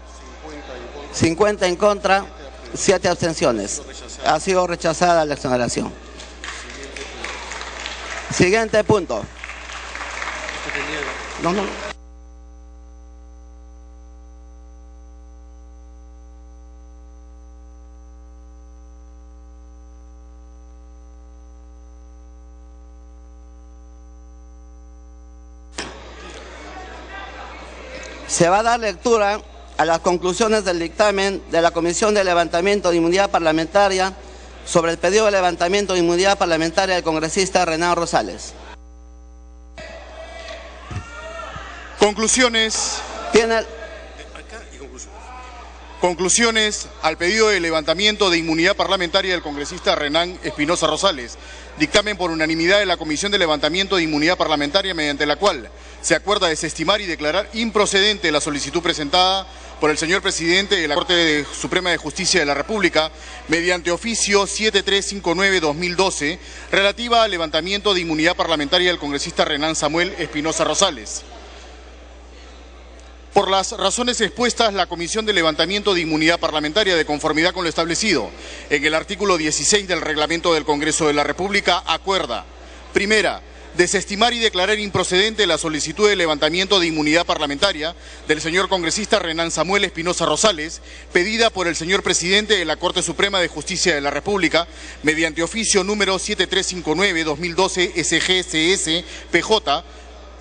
S2: 50 en contra, 7 abstenciones. Ha sido rechazada la exoneración. Siguiente punto. No. Se va a dar lectura a las conclusiones del dictamen de la Comisión de Levantamiento de Inmunidad Parlamentaria sobre el pedido de levantamiento de inmunidad parlamentaria del congresista Renan Rosales.
S13: Conclusiones. Conclusiones al pedido de levantamiento de inmunidad parlamentaria del congresista Renan Espinosa Rosales. Dictamen por unanimidad de la Comisión de Levantamiento de Inmunidad Parlamentaria, mediante la cual se acuerda desestimar y declarar improcedente la solicitud presentada por el señor presidente de la Corte Suprema de Justicia de la República, mediante oficio 7359-2012, relativa al levantamiento de inmunidad parlamentaria del congresista Renan Samuel Espinosa Rosales. Por las razones expuestas, la Comisión de Levantamiento de Inmunidad Parlamentaria, de conformidad con lo establecido en el artículo 16 del Reglamento del Congreso de la República, acuerda: primera, desestimar y declarar improcedente la solicitud de levantamiento de inmunidad parlamentaria del señor congresista Renan Samuel Espinosa Rosales, pedida por el señor presidente de la Corte Suprema de Justicia de la República, mediante oficio número 7359-2012 SGCS-PJ,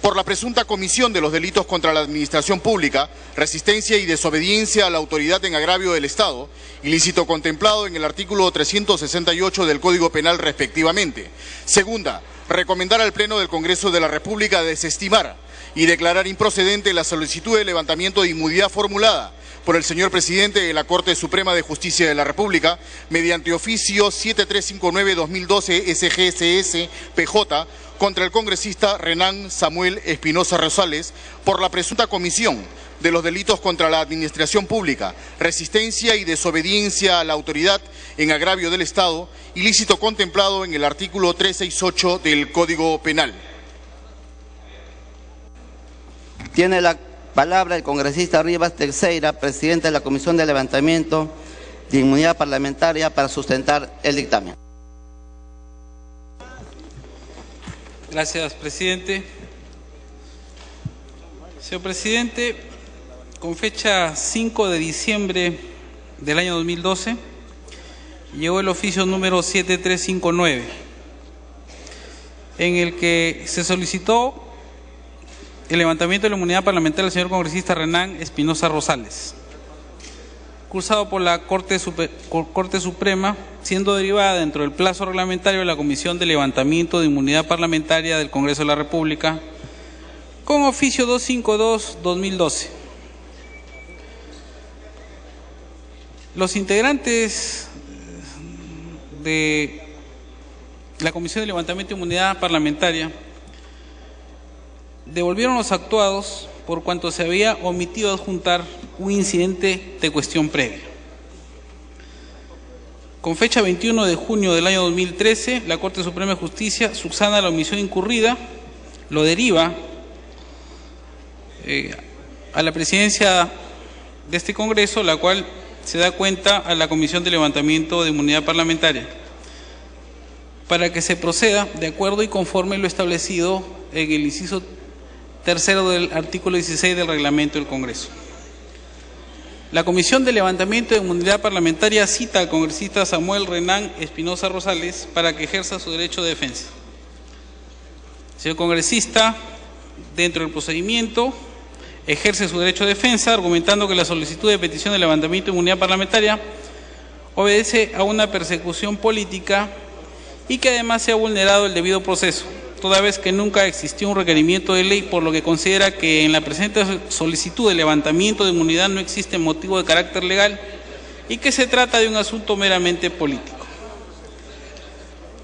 S13: por la presunta comisión de los delitos contra la administración pública, resistencia y desobediencia a la autoridad en agravio del Estado, ilícito contemplado en el artículo 368 del Código Penal respectivamente. Segunda, recomendar al Pleno del Congreso de la República desestimar y declarar improcedente la solicitud de levantamiento de inmunidad formulada por el señor presidente de la Corte Suprema de Justicia de la República, mediante oficio 7359-2012 SGCS-PJ, contra el congresista Renan Samuel Espinosa Rosales por la presunta comisión de los delitos contra la administración pública, resistencia y desobediencia a la autoridad en agravio del Estado, ilícito contemplado en el artículo 368 del Código Penal.
S2: Tiene la palabra el congresista Rivas Teixeira, presidente de la Comisión de Levantamiento de Inmunidad Parlamentaria, para sustentar el dictamen.
S14: Gracias, presidente. Señor presidente, con fecha 5 de diciembre del año 2012, llegó el oficio número 7359, en el que se solicitó el levantamiento de la inmunidad parlamentaria del señor congresista Renan Espinosa Rosales, cursado por la Corte Suprema, siendo derivada dentro del plazo reglamentario de la Comisión de Levantamiento de Inmunidad Parlamentaria del Congreso de la República, con oficio 252-2012. Los integrantes de la Comisión de Levantamiento de Inmunidad Parlamentaria devolvieron los actuados por cuanto se había omitido adjuntar un incidente de cuestión previa. Con fecha 21 de junio del año 2013, la Corte Suprema de Justicia subsana la omisión incurrida, lo deriva a la presidencia de este Congreso, la cual se da cuenta a la Comisión de Levantamiento de Inmunidad Parlamentaria, para que se proceda de acuerdo y conforme lo establecido en el inciso tercero del artículo 16 del reglamento del Congreso. La Comisión de Levantamiento de Inmunidad Parlamentaria cita al congresista Samuel Renán Espinosa Rosales para que ejerza su derecho de defensa. Señor congresista, dentro del procedimiento, ejerce su derecho de defensa argumentando que la solicitud de petición de levantamiento de inmunidad parlamentaria obedece a una persecución política y que además se ha vulnerado el debido proceso, toda vez que nunca existió un requerimiento de ley, por lo que considera que en la presente solicitud de levantamiento de inmunidad no existe motivo de carácter legal y que se trata de un asunto meramente político.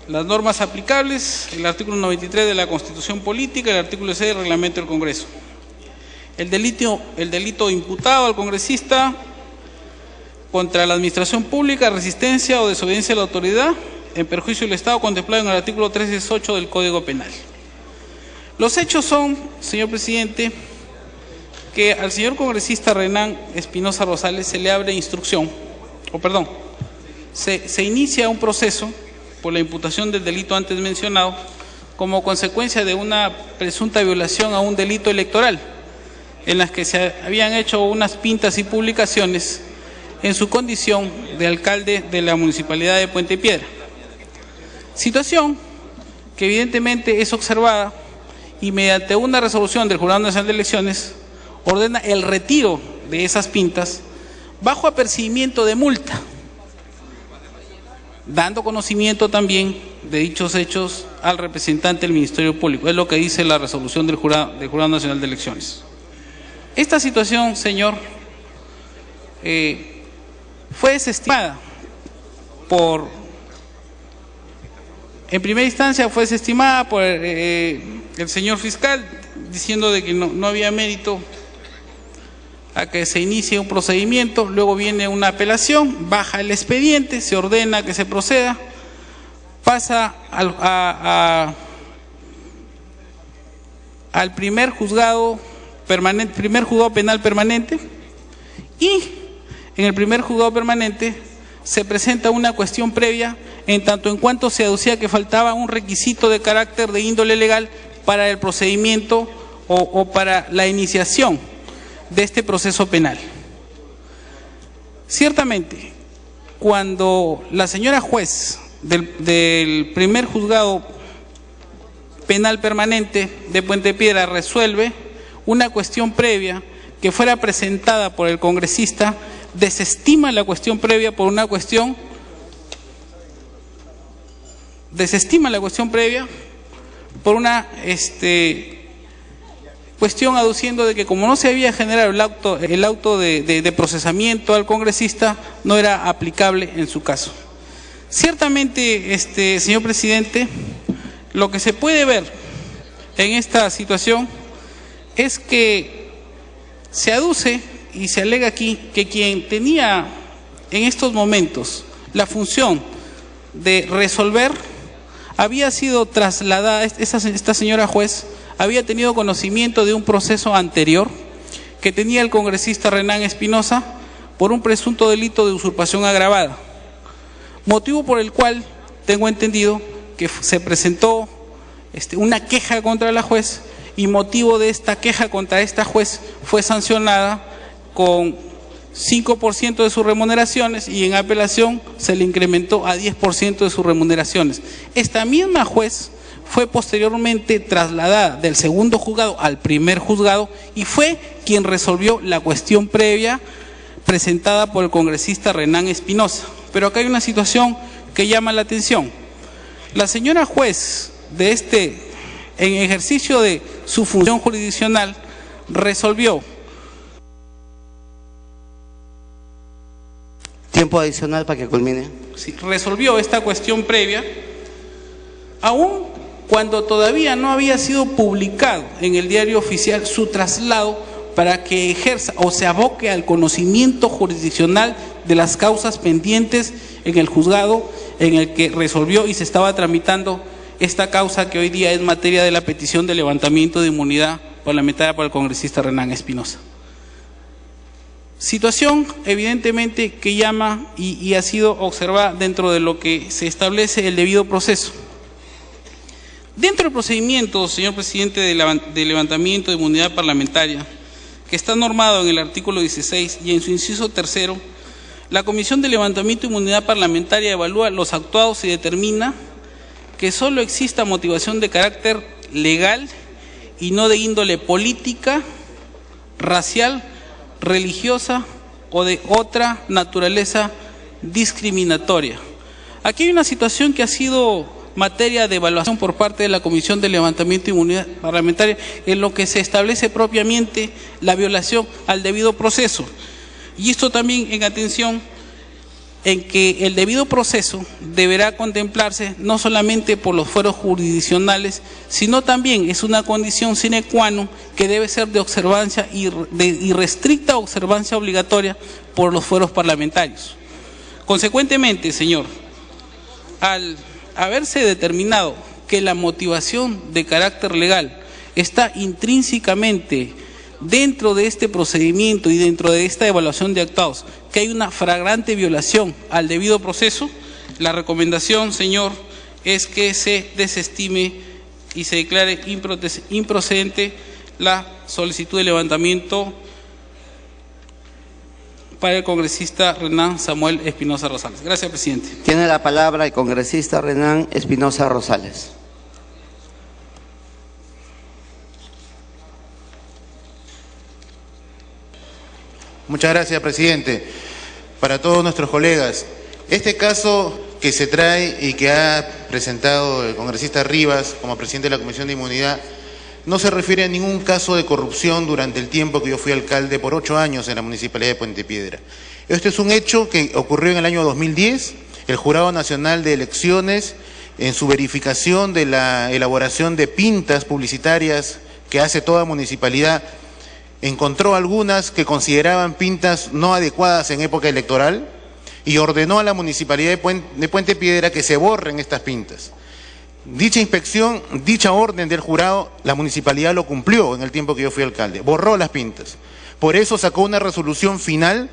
S14: Las normas aplicables, el artículo 93 de la Constitución Política y el artículo 6 del Reglamento del Congreso. El delito imputado al congresista contra la administración pública, resistencia o desobediencia a la autoridad en perjuicio del Estado, contemplado en el artículo 368 del Código Penal. Los hechos son, señor presidente, que al señor congresista Renán Espinosa Rosales se le abre instrucción, se inicia un proceso por la imputación del delito antes mencionado como consecuencia de una presunta violación a un delito electoral, en las que se habían hecho unas pintas y publicaciones en su condición de alcalde de la Municipalidad de Puente Piedra. Situación que evidentemente es observada y mediante una resolución del Jurado Nacional de Elecciones ordena el retiro de esas pintas bajo apercibimiento de multa, dando conocimiento también de dichos hechos al representante del Ministerio Público. Es lo que dice la resolución del Jurado Nacional de Elecciones. Esta situación, señor, fue desestimada en primera instancia fue desestimada por el señor fiscal, diciendo de que no había mérito a que se inicie un procedimiento. Luego viene una apelación, baja el expediente, se ordena que se proceda, pasa al primer juzgado penal permanente, y en el primer juzgado permanente se presenta una cuestión previa en tanto en cuanto se aducía que faltaba un requisito de carácter de índole legal para el procedimiento o para la iniciación de este proceso penal. Ciertamente, cuando la señora juez del primer juzgado penal permanente de Puente Piedra resuelve una cuestión previa que fuera presentada por el congresista, desestima la cuestión previa por una cuestión, cuestión aduciendo de que como no se había generado el auto de procesamiento al congresista, no era aplicable en su caso. Ciertamente, señor presidente, lo que se puede ver en esta situación es que se aduce y se alega aquí que quien tenía en estos momentos la función de resolver había sido trasladada, esta señora juez había tenido conocimiento de un proceso anterior que tenía el congresista Renán Espinosa por un presunto delito de usurpación agravada, motivo por el cual tengo entendido que se presentó una queja contra la juez, y motivo de esta queja contra esta juez fue sancionada con 5% de sus remuneraciones, y en apelación se le incrementó a 10% de sus remuneraciones. Esta misma juez fue posteriormente trasladada del segundo juzgado al primer juzgado y fue quien resolvió la cuestión previa presentada por el congresista Renán Espinosa. Pero acá hay una situación que llama la atención. La señora juez en ejercicio de su función jurisdiccional, resolvió.
S2: Tiempo adicional para que culmine.
S14: Sí, resolvió esta cuestión previa, aún cuando todavía no había sido publicado en el diario oficial su traslado para que ejerza o se aboque al conocimiento jurisdiccional de las causas pendientes en el juzgado en el que resolvió y se estaba tramitando esta causa que hoy día es materia de la petición de levantamiento de inmunidad parlamentaria por el congresista Renán Espinosa. Situación evidentemente que llama y ha sido observada dentro de lo que se establece el debido proceso. Dentro del procedimiento, señor presidente, de levantamiento de inmunidad parlamentaria, que está normado en el artículo 16 y en su inciso tercero, la Comisión de Levantamiento de Inmunidad Parlamentaria evalúa los actuados y determina que solo exista motivación de carácter legal y no de índole política, racial, religiosa o de otra naturaleza discriminatoria. Aquí hay una situación que ha sido materia de evaluación por parte de la Comisión de Levantamiento de Inmunidad Parlamentaria, en lo que se establece propiamente la violación al debido proceso. Y esto también en atención en que el debido proceso deberá contemplarse no solamente por los fueros jurisdiccionales, sino también es una condición sine qua non que debe ser de observancia y restricta observancia obligatoria por los fueros parlamentarios. Consecuentemente, señor, al haberse determinado que la motivación de carácter legal está intrínsecamente dentro de este procedimiento y dentro de esta evaluación de actuados, que hay una flagrante violación al debido proceso, la recomendación, señor, es que se desestime y se declare improcedente la solicitud de levantamiento para el congresista Renan Samuel Espinosa Rosales. Gracias, presidente.
S2: Tiene la palabra el congresista Renan Espinosa Rosales.
S15: Muchas gracias, presidente. Para todos nuestros colegas, este caso que se trae y que ha presentado el congresista Rivas como presidente de la Comisión de Inmunidad no se refiere a ningún caso de corrupción durante el tiempo que yo fui alcalde por 8 años en la Municipalidad de Puente Piedra. Este es un hecho que ocurrió en el año 2010. El Jurado Nacional de Elecciones, en su verificación de la elaboración de pintas publicitarias que hace toda municipalidad, encontró algunas que consideraban pintas no adecuadas en época electoral y ordenó a la Municipalidad de Puente Piedra que se borren estas pintas. Dicha inspección, dicha orden del jurado, la municipalidad lo cumplió en el tiempo que yo fui alcalde, borró las pintas. Por eso sacó una resolución final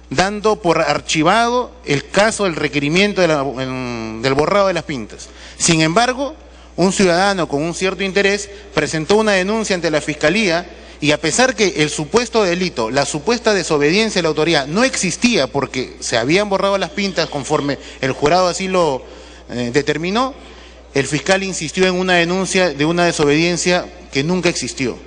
S15: dando por archivado el caso del requerimiento del borrado de las pintas. Sin embargo, un ciudadano con un cierto interés presentó una denuncia ante la Fiscalía y a pesar que el supuesto delito, la supuesta desobediencia de la autoridad no existía porque se habían borrado las pintas conforme el jurado así lo determinó, el fiscal insistió en una denuncia de una desobediencia que nunca existió.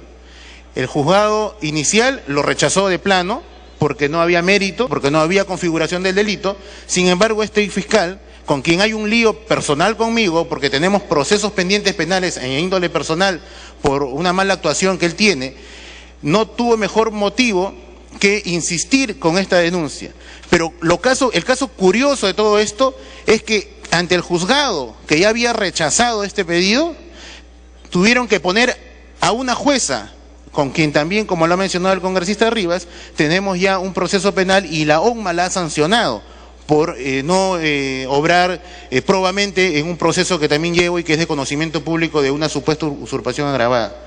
S15: El juzgado inicial lo rechazó de plano porque no había mérito, porque no había configuración del delito. Sin embargo, este fiscal, con quien hay un lío personal conmigo, porque tenemos procesos pendientes penales en índole personal por una mala actuación que él tiene, no tuvo mejor motivo que insistir con esta denuncia. Pero el caso curioso de todo esto es que ante el juzgado que ya había rechazado este pedido, tuvieron que poner a una jueza, con quien también, como lo ha mencionado el congresista Rivas, tenemos ya un proceso penal y la ONMA la ha sancionado por no obrar probamente en un proceso que también llevo y que es de conocimiento público de una supuesta usurpación agravada.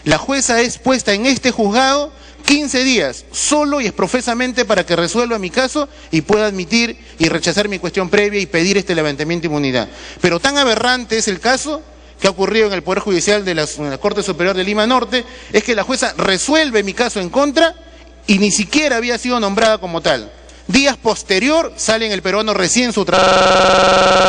S15: La jueza es puesta en este juzgado 15 días, solo y exprofesamente para que resuelva mi caso y pueda admitir y rechazar mi cuestión previa y pedir este levantamiento de inmunidad. Pero tan aberrante es el caso que ha ocurrido en el Poder Judicial de la Corte Superior de Lima Norte, es que la jueza resuelve mi caso en contra y ni siquiera había sido nombrada como tal. Días posterior sale en El Peruano recién su trabajo.